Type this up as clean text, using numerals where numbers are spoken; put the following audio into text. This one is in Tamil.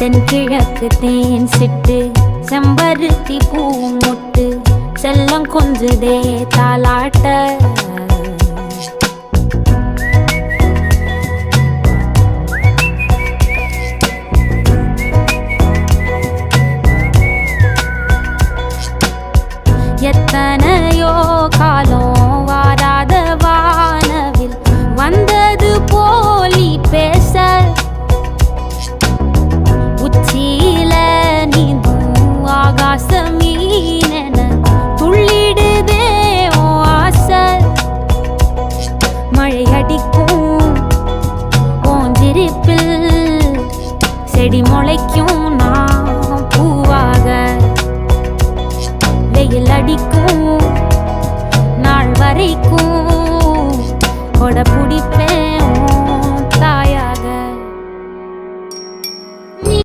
தென்கிழக்கு தேன் சிட்டு செம்பருத்தி பூ முட்டு செல்லம் கொஞ்சுதே தாலாட்ட எத்தனையோ காலம் வாராத வானவில் வந்தது போலி பேச உச்சியில நீந்தும் ஆகாச மீனென துள்ளிடுதே ஓ ஆசை மழை அடிக்கும் ஓஞ்சிருப்பில் செடி முளைக்கும் நான் பூவாக வெயில் அடிக்கும் நாள் வரைக்கும் கொடை பிடிப்பேன்